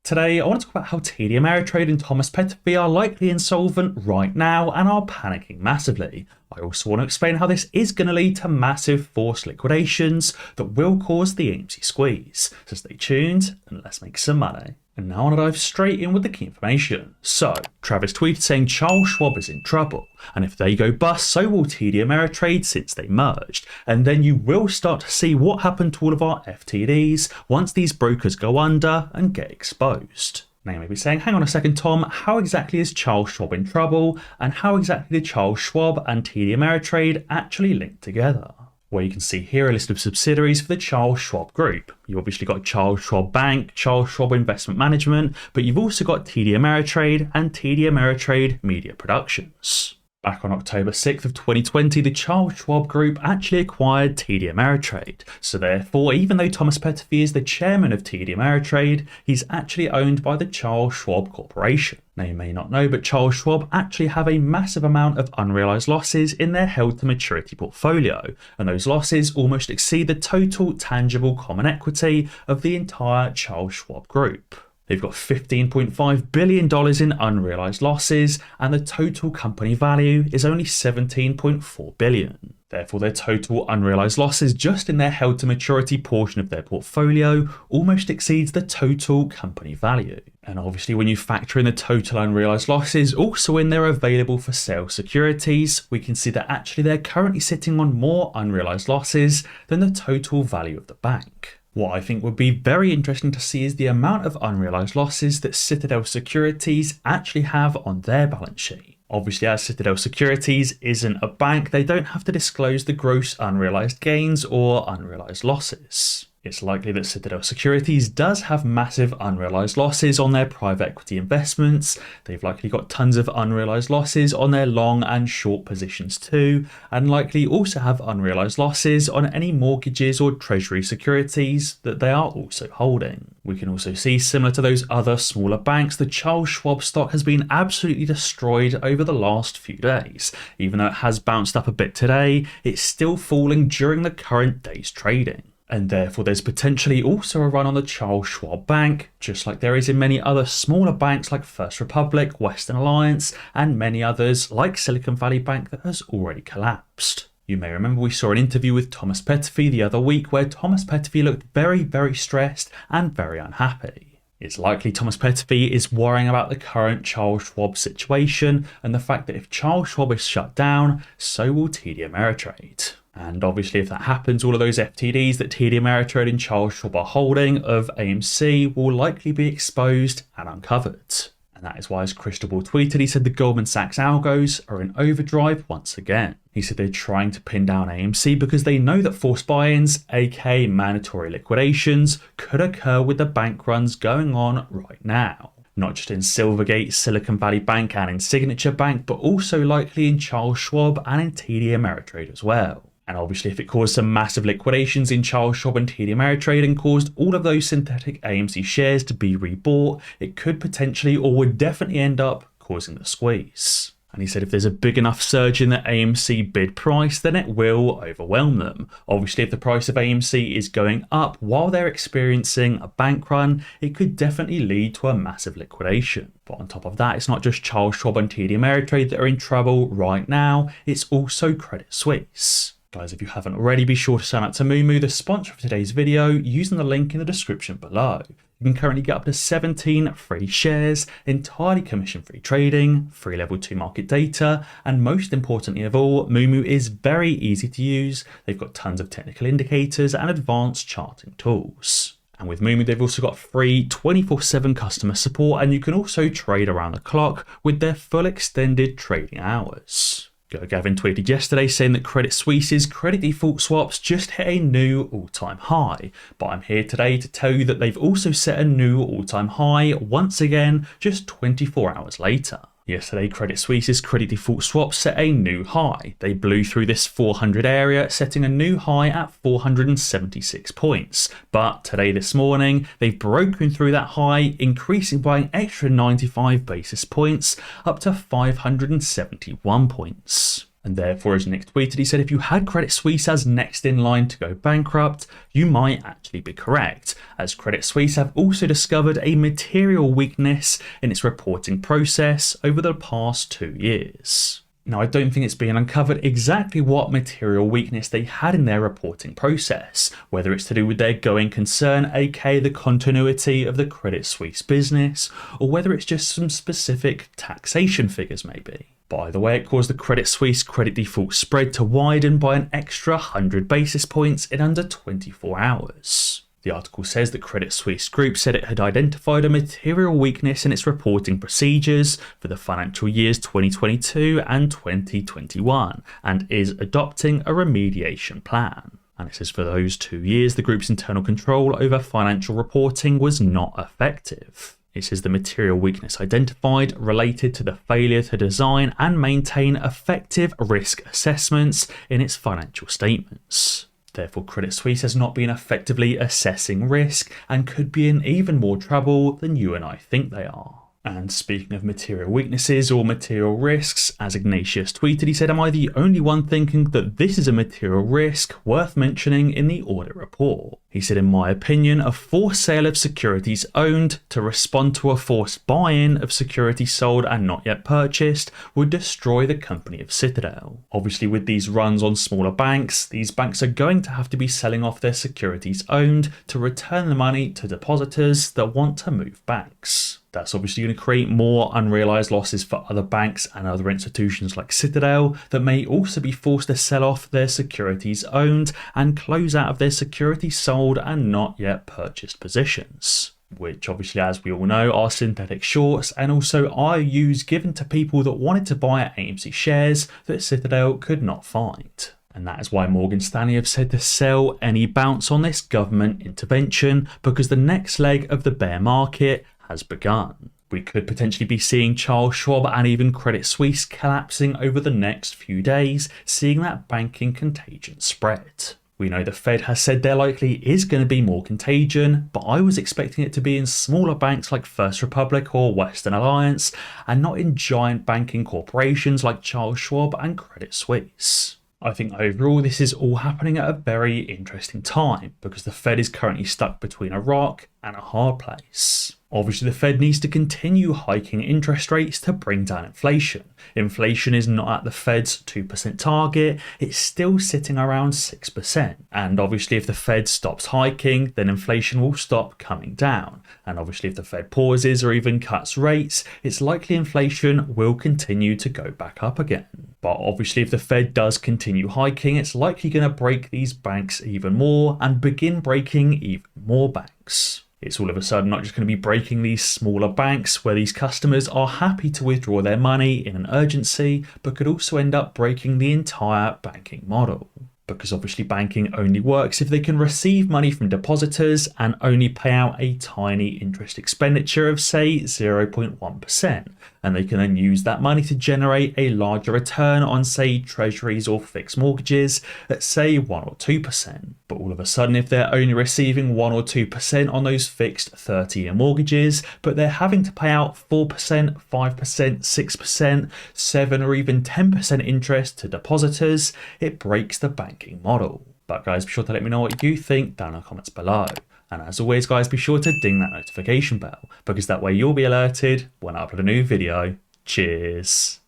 Today, I want to talk about how TD Ameritrade and Thomas Petterfy are likely insolvent right now and are panicking massively. I also want to explain how this is going to lead to massive forced liquidations that will cause the AMC squeeze. So stay tuned and let's make some money. And now I want to dive straight in with the key information. So, Travis tweeted saying Charles Schwab is in trouble, and if they go bust, so will TD Ameritrade since they merged. And then you will start to see what happened to all of our FTDs once these brokers go under and get exposed. Now you may be saying, hang on a second Tom, how exactly is Charles Schwab in trouble, and how exactly did Charles Schwab and TD Ameritrade actually link together? Well, you can see here a list of subsidiaries for the Charles Schwab Group. You've obviously got Charles Schwab Bank, Charles Schwab Investment Management, but you've also got TD Ameritrade and TD Ameritrade Media Productions. Back on October 6th of 2020, the Charles Schwab Group actually acquired TD Ameritrade. So therefore, even though Thomas Petterfy is the chairman of TD Ameritrade, he's actually owned by the Charles Schwab Corporation. Now you may not know, but Charles Schwab actually have a massive amount of unrealized losses in their held-to-maturity portfolio, and those losses almost exceed the total tangible common equity of the entire Charles Schwab Group. They've got $15.5 billion in unrealized losses, and the total company value is only $17.4 billion. Therefore, their total unrealized losses just in their held-to-maturity portion of their portfolio almost exceeds the total company value. And obviously, when you factor in the total unrealized losses also in their available for sale securities, we can see that actually they're currently sitting on more unrealized losses than the total value of the bank. What I think would be very interesting to see is the amount of unrealized losses that Citadel Securities actually have on their balance sheet. Obviously, as Citadel Securities isn't a bank, they don't have to disclose the gross unrealized gains or unrealized losses. It's likely that Citadel Securities does have massive unrealized losses on their private equity investments. They've likely got tons of unrealized losses on their long and short positions too, and likely also have unrealized losses on any mortgages or treasury securities that they are also holding. We can also see, similar to those other smaller banks, the Charles Schwab stock has been absolutely destroyed over the last few days. Even though it has bounced up a bit today, it's still falling during the current day's trading. And therefore there's potentially also a run on the Charles Schwab Bank, just like there is in many other smaller banks like First Republic, Western Alliance, and many others like Silicon Valley Bank that has already collapsed. You may remember we saw an interview with Thomas Petterfy the other week where Thomas Petterfy looked very stressed and very unhappy. It's likely Thomas Petterfy is worrying about the current Charles Schwab situation and the fact that if Charles Schwab is shut down, so will TD Ameritrade. And obviously if that happens, all of those FTDs that TD Ameritrade and Charles Schwab are holding of AMC will likely be exposed and uncovered. And that is why, as Crystal Ball tweeted, he said the Goldman Sachs algos are in overdrive once again. He said they're trying to pin down AMC because they know that forced buy-ins, aka mandatory liquidations, could occur with the bank runs going on right now. Not just in Silvergate, Silicon Valley Bank and in Signature Bank, but also likely in Charles Schwab and in TD Ameritrade as well. And obviously if it caused some massive liquidations in Charles Schwab and TD Ameritrade and caused all of those synthetic AMC shares to be rebought, it could potentially or would definitely end up causing the squeeze. And he said if there's a big enough surge in the AMC bid price, then it will overwhelm them. Obviously, if the price of AMC is going up while they're experiencing a bank run, it could definitely lead to a massive liquidation. But on top of that, it's not just Charles Schwab and TD Ameritrade that are in trouble right now, it's also Credit Suisse. Guys, if you haven't already, be sure to sign up to Moomoo, the sponsor of today's video, using the link in the description below. You can currently get up to 17 free shares, entirely commission-free trading, free level 2 market data, and most importantly of all, Moomoo is very easy to use. They've got tons of technical indicators and advanced charting tools. And with Moomoo, they've also got free 24/7 customer support, and you can also trade around the clock with their full extended trading hours. Gavin tweeted yesterday saying that Credit Suisse's credit default swaps just hit a new all-time high, but I'm here today to tell you that they've also set a new all-time high once again just 24 hours later. Yesterday, Credit Suisse's credit default swaps set a new high. They blew through this 400 area, setting a new high at 476 points. But today, this morning, they've broken through that high, increasing by an extra 95 basis points up to 571 points. And therefore, as Nick tweeted, he said if you had Credit Suisse as next in line to go bankrupt, you might actually be correct, as Credit Suisse have also discovered a material weakness in its reporting process over the past 2 years. Now, I don't think it's been uncovered exactly what material weakness they had in their reporting process, whether it's to do with their going concern, aka the continuity of the Credit Suisse business, or whether it's just some specific taxation figures maybe. But either way, it caused the Credit Suisse credit default spread to widen by an extra 100 basis points in under 24 hours. The article says that Credit Suisse Group said it had identified a material weakness in its reporting procedures for the financial years 2022 and 2021 and is adopting a remediation plan. And it says for those 2 years, the group's internal control over financial reporting was not effective. It says the material weakness identified related to the failure to design and maintain effective risk assessments in its financial statements. Therefore, Credit Suisse has not been effectively assessing risk and could be in even more trouble than you and I think they are. And speaking of material weaknesses or material risks, as Ignatius tweeted, he said, am I the only one thinking that this is a material risk worth mentioning in the audit report? He said, in my opinion, a forced sale of securities owned to respond to a forced buy-in of securities sold and not yet purchased would destroy the company of Citadel. Obviously, with these runs on smaller banks, these banks are going to have to be selling off their securities owned to return the money to depositors that want to move banks. That's obviously going to create more unrealized losses for other banks and other institutions like Citadel that may also be forced to sell off their securities owned and close out of their securities sold and not yet purchased positions, which obviously, as we all know, are synthetic shorts and also IOUs given to people that wanted to buy AMC shares that Citadel could not find. And that is why Morgan Stanley have said to sell any bounce on this government intervention because the next leg of the bear market has begun. We could potentially be seeing Charles Schwab and even Credit Suisse collapsing over the next few days, seeing that banking contagion spread. We know the Fed has said there likely is going to be more contagion, but I was expecting it to be in smaller banks like First Republic or Western Alliance, and not in giant banking corporations like Charles Schwab and Credit Suisse. I think overall this is all happening at a very interesting time because the Fed is currently stuck between a rock and a hard place. Obviously, the Fed needs to continue hiking interest rates to bring down inflation. Inflation is not at the Fed's 2% target, it's still sitting around 6%. And obviously, if the Fed stops hiking, then inflation will stop coming down. And obviously, if the Fed pauses or even cuts rates, it's likely inflation will continue to go back up again. But obviously, if the Fed does continue hiking, it's likely going to break these banks even more and begin breaking even more banks. It's all of a sudden not just going to be breaking these smaller banks where these customers are happy to withdraw their money in an urgency, but could also end up breaking the entire banking model. Because obviously banking only works if they can receive money from depositors and only pay out a tiny interest expenditure of say 0.1%. And they can then use that money to generate a larger return on say treasuries or fixed mortgages at say 1 or 2%. But all of a sudden, if they're only receiving 1 or 2% on those fixed 30-year mortgages, but they're having to pay out 4%, 5%, 6%, 7 or even 10% interest to depositors, it breaks the banking model. But guys, be sure to let me know what you think down in the comments below. And as always guys, be sure to ding that notification bell because that way you'll be alerted when I upload a new video. Cheers.